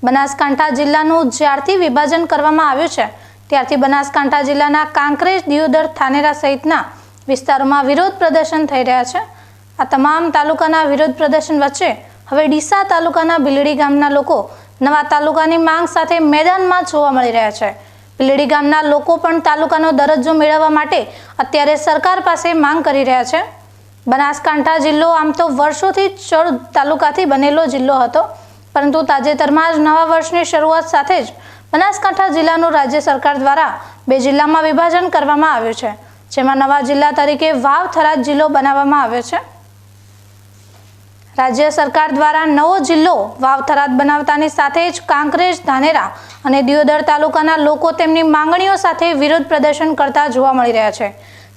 બનાસકાંઠા જિલ્લાનું જ્યારથી વિભાજન કરવામાં આવ્યું છે ત્યારથી બનાસકાંઠા જિલ્લાના કાંકરેજ, દિયોદર, થાનેરા સહિતના વિસ્તારોમાં વિરોધ પ્રદર્શન થઈ રહ્યા છે। આ તમામ તાલુકાના વિરોધ પ્રદર્શન વચ્ચે હવે ડીસા તાલુકાના ભીલડી ગામના લોકો નવા તાલુકાની માંગ સાથે મેદાનમાં જોવા મળી રહ્યા છે। ભીલડી ગામના લોકો પણ તાલુકાનો દરજ્જો મેળવવા માટે અત્યારે સરકાર પાસે માંગ કરી રહ્યા છે। બનાસકાંઠા જિલ્લો આમ તો વર્ષોથી 14 તાલુકાથી બનેલો જિલ્લો હતો, પરંતુ તાજેતરમાં જ નવા વર્ષની શરૂઆત સાથે જ બનાસકાંઠા જિલ્લાનું રાજ્ય સરકાર દ્વારા 2 જિલ્લામાં વિભાજન કરવામાં આવ્યું છે, જેમાં નવા જિલ્લા તરીકે વાવ થરાદ જિલ્લો બનાવવામાં આવ્યો છે। રાજ્ય સરકાર દ્વારા નવો જિલ્લો વાવ થરાદ બનાવતાની સાથે જ કાંકરેજ, ધાનેરા અને દિયોદર તાલુકાના લોકો તેમની માંગણીઓ સાથે વિરોધ પ્રદર્શન કરતા જોવા મળી રહ્યા છે।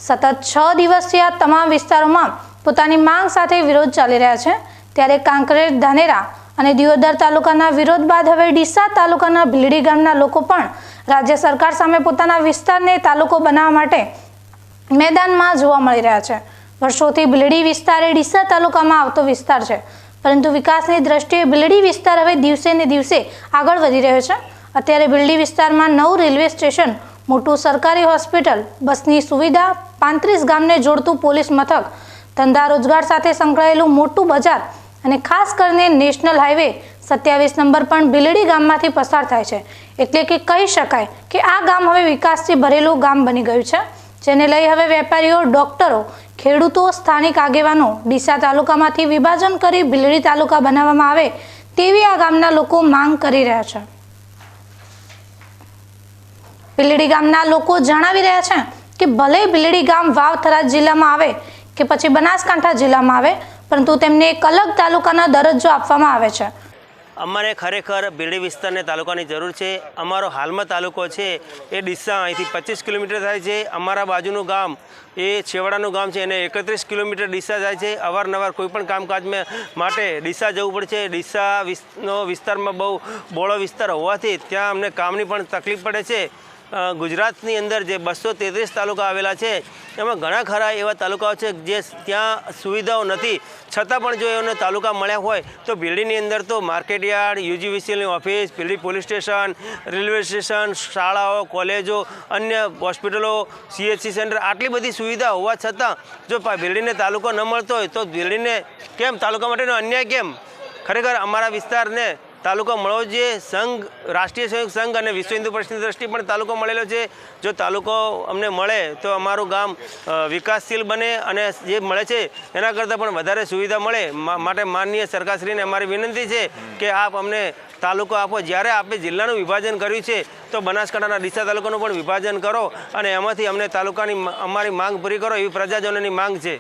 સતત 6 દિવસથી આ તમામ વિસ્તારોમાં પોતાની માંગ સાથે વિરોધ ચાલી રહ્યા છે। ત્યારે કાંકરેજ, ધાનેરા અને દિયોદર તાલુકાના વિરોધ બાદ હવે ડીસા તાલુકાના ભીલડી ગામના લોકો પણ રાજ્ય સરકાર સામે પોતાના વિસ્તારને તાલુકો બનાવવા માટે મેદાનમાં જોવા મળી રહ્યા છે। વર્ષોથી ભીલડી વિસ્તાર એ ડીસા તાલુકામાં આવતો વિસ્તાર છે, પરંતુ વિકાસની દ્રષ્ટિએ ભીલડી વિસ્તાર હવે દિવસે ને દિવસે આગળ વધી રહ્યો છે। અત્યારે ભીલડી વિસ્તારમાં નવું રેલવે સ્ટેશન, મોટું સરકારી હોસ્પિટલ, બસની સુવિધા, 35 ગામને જોડતું પોલીસ મથક, ધંધા રોજગાર સાથે સંકળાયેલું મોટું બજાર અને ખાસ કરીને નેશનલ હાઈવે 27 નંબર પણ ભીલડી ગામમાંથી પસાર થાય છે। એટલે કે કહી શકાય કે આ ગામ હવે વિકાસથી ભરેલું ગામ બની ગયું છે, જેને લઈ હવે વેપારીઓ, ડોક્ટરો, ખેડૂતો, સ્થાનિક આગેવાનો ડીસા તાલુકામાંથી વિભાજન કરી ભીલડી તાલુકા બનાવવામાં આવે તેવી આ ગામના લોકો માંગ કરી રહ્યા છે। ભીલડી ગામના લોકો જણાવી રહ્યા છે કે ભલે ભીલડી ગામ વાવ થરાદ જિલ્લામાં આવે કે પછી બનાસકાંઠા જિલ્લામાં આવે, પરંતુ તેમને એક અલગ તાલુકાનો દરજ્જો આપવામાં આવે છે। અમારે ખરેખર ભીલડી વિસ્તારને તાલુકાની જરૂર છે। અમારો હાલમાં તાલુકો છે એ ડીસા અહીંથી 25 કિલોમીટર થાય છે। અમારા બાજુનું ગામ એ છેવાડાનું ગામ છે, એને 31 કિલોમીટર ડીસા જાય છે। અવારનવાર કોઈપણ કામકાજ માટે ડીસા જવું પડે છે। ડીસાનો વિસ્તારમાં બહુ બોળો વિસ્તાર હોવાથી ત્યાં અમને કામની પણ તકલીફ પડે છે। ગુજરાતની અંદર જે 233 તાલુકા આવેલા છે એમાં ઘણા ખરા એવા તાલુકાઓ છે જે ત્યાં સુવિધાઓ નથી, છતાં પણ જો એમને તાલુકા મળ્યા હોય તો ભીલડીની અંદર તો માર્કેટયાર્ડ, યુજીવીસીએલની office, Bhildi police station, railway station, શાળાઓ, કોલેજો, અન્ય હોસ્પિટલો, CHC સેન્ટર, આટલી બધી સુવિધા હોવા છતાં જો ભીલડીને તાલુકો ન મળતો હોય તો ભીલડીને કેમ તાલુકા માટેનો અન્યાય કેમ? ખરેખર અમારા વિસ્તારને તાલુકો મળવો જોઈએ। સંઘ, રાષ્ટ્રીય સહયોગ સંઘ અને વિશ્વ હિન્દુ પરિષદની દ્રષ્ટિએ પણ તાલુકો મળેલો છે। જો તાલુકો અમને મળે તો અમારું ગામ વિકાસશીલ બને અને જે મળે છે એના કરતાં પણ વધારે સુવિધા મળે। માટે માનનીય સરકારશ્રીને અમારી વિનંતી છે કે આપ અમને તાલુકો આપો। જ્યારે આપણે જિલ્લાનું વિભાજન કર્યું છે તો બનાસકાંઠાના ડીસા તાલુકાનું પણ વિભાજન કરો અને એમાંથી અમને તાલુકાની અમારી માંગ પૂરી કરો, એવી પ્રજાજનોની માંગ છે।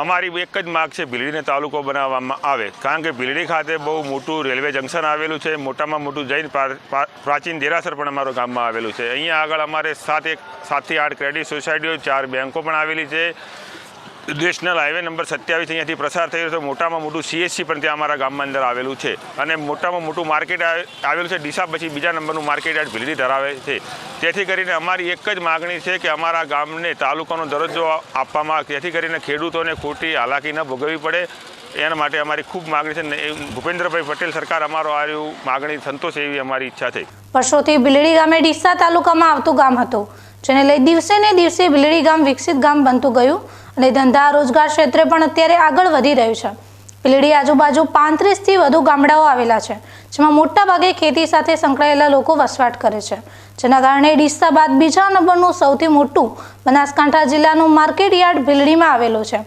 અમારી એક જ માંગ છે, ભીલડીને તાલુકો બનાવવામાં આવે, કારણ કે ભીલડી ખાતે બહુ મોટું રેલવે જંકશન આવેલું છે। મોટામાં મોટું જૈન પ્રાચીન દેરાસર પણ અમારા ગામમાં આવેલું છે। અહીંયા આગળ અમારે 7 થી 8 ક્રેડિટ સોસાયટીઓ, 4 બેન્કો પણ આવેલી છે। નેશનલ હાઈવે નંબર 27 અહીંયાથી પ્રસાર થયો છે। મોટામાં મોટું CHC પણ ત્યાં અમારા ગામમાં અંદર આવેલું છે અને મોટામાં મોટું માર્કેટ આવેલું છે। ડીસા પછી બીજા નંબરનું માર્કેટ યાર્ડ ભીલડી ધરાવે છે। તેથી કરીને અમારી એક જ માગણી છે કે અમારા ગામને તાલુકાનો દરજ્જો આપવામાં આવે, જેથી કરીને ખેડૂતોને ખોટી હાલાકી ન ભોગવવી પડે। એના માટે અમારી ખૂબ માગણી છે। ભૂપેન્દ્રભાઈ પટેલ સરકાર અમારો આ માગણી સંતોષે એવી અમારી ઈચ્છા છે। વર્ષોથી ભીલડી ગામે ડીસા તાલુકામાં આવતું ગામ હતું, જેને લઈ દિવસે ને દિવસે ભીલડી ગામ વિકસિત ગામ બનતું ગયું અને ધંધા રોજગાર ક્ષેત્રે પણ અત્યારે આગળ વધી રહ્યું છે। ભીલડી આજુબાજુ 35 થી વધુ ગામડાઓ આવેલા છે, જેમાં મોટા ભાગે ખેતી સાથે સંકળાયેલા લોકો વસવાટ કરે છે, જેના કારણે ડીસા બાદ બીજા નંબરનું સૌથી મોટું બનાસકાંઠા જિલ્લાનું માર્કેટ યાર્ડ ભીલડીમાં આવેલું છે।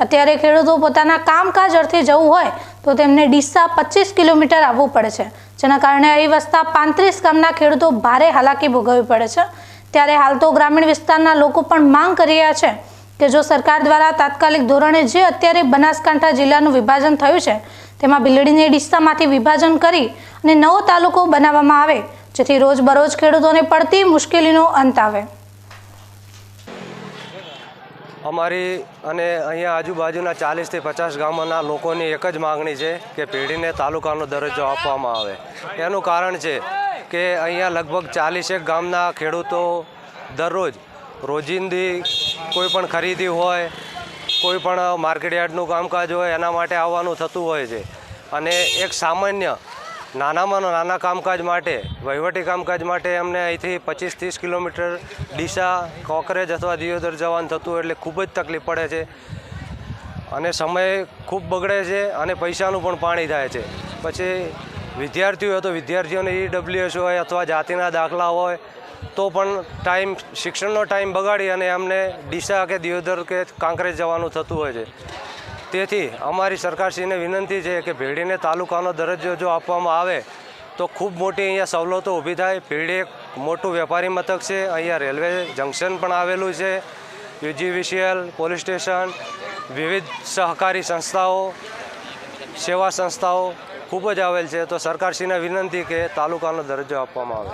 અત્યારે ખેડૂતો પોતાના કામકાજ અર્થે જવું હોય તો તેમને ડીસા 25 કિલોમીટર આવવું પડે છે, જેના કારણે અહીં વસતા 35 ગામના ખેડૂતો ભારે હાલાકી ભોગવવી પડે છે। ત્યારે હાલ તો ગ્રામીણ વિસ્તારના લોકો પણ માંગ કરી રહ્યા છે કે જો સરકાર દ્વારા તાત્કાલિક ધોરણે જે અત્યારે બનાસકાંઠા જિલ્લાનું વિભાજન થયું છે તેમાં ભીલડીને ડીસામાંથી વિભાજન કરી અને નવો તાલુકો બનાવવામાં આવે, જેથી રોજબરોજ ખેડૂતોને પડતી મુશ્કેલીનો અંત આવે। અમારી અને અહીંયા આજુબાજુના 40 થી 50 ગામોના લોકોની એક જ માગણી છે કે ભીલડીને તાલુકાનો દરજ્જો આપવામાં આવે। એનું કારણ છે કે અહીંયા લગભગ 41 ગામના ખેડૂતો દરરોજ રોજિંદી કોઈ પણ ખરીદી હોય, કોઈ પણ માર્કેટ યાર્ડનું કામકાજ હોય, એના માટે આવવાનું થતું હોય છે અને એક સામાન્ય નાનામાં નાના કામકાજ માટે વહીવટી કામકાજ માટે અમને અહીંથી 25-30 કિલોમીટર ડીસા કોકરેજ અથવા દિયોદર જવાનું થતું એટલે ખૂબ જ તકલીફ પડે છે અને સમય ખૂબ બગડે છે અને પૈસાનું પણ પાણી થાય છે. પછી વિદ્યાર્થીઓ હોય તો વિદ્યાર્થીઓને EWS હોય અથવા જાતિના દાખલા હોય તો પણ શિક્ષણનો ટાઈમ બગાડી અને અમને ડીસા કે દિયોદર કે કાંકરેજ જવાનું થતું હોય છે. તેથી અમારી સરકારશ્રીને વિનંતી છે કે ભીડીને તાલુકાનો દરજ્જો જો આપવામાં આવે તો ખૂબ મોટી અહીંયા સવલતો ઊભી થાય. ભીડી એક મોટું વેપારી મથક છે, અહીંયા રેલવે જંકશન પણ આવેલું છે, UGVCL, પોલીસ સ્ટેશન, વિવિધ સહકારી સંસ્થાઓ, સેવા સંસ્થાઓ ખૂબ જ આવેલ છે. તો સરકારશ્રીને વિનંતી કે તાલુકાનો દરજ્જો આપવામાં આવે.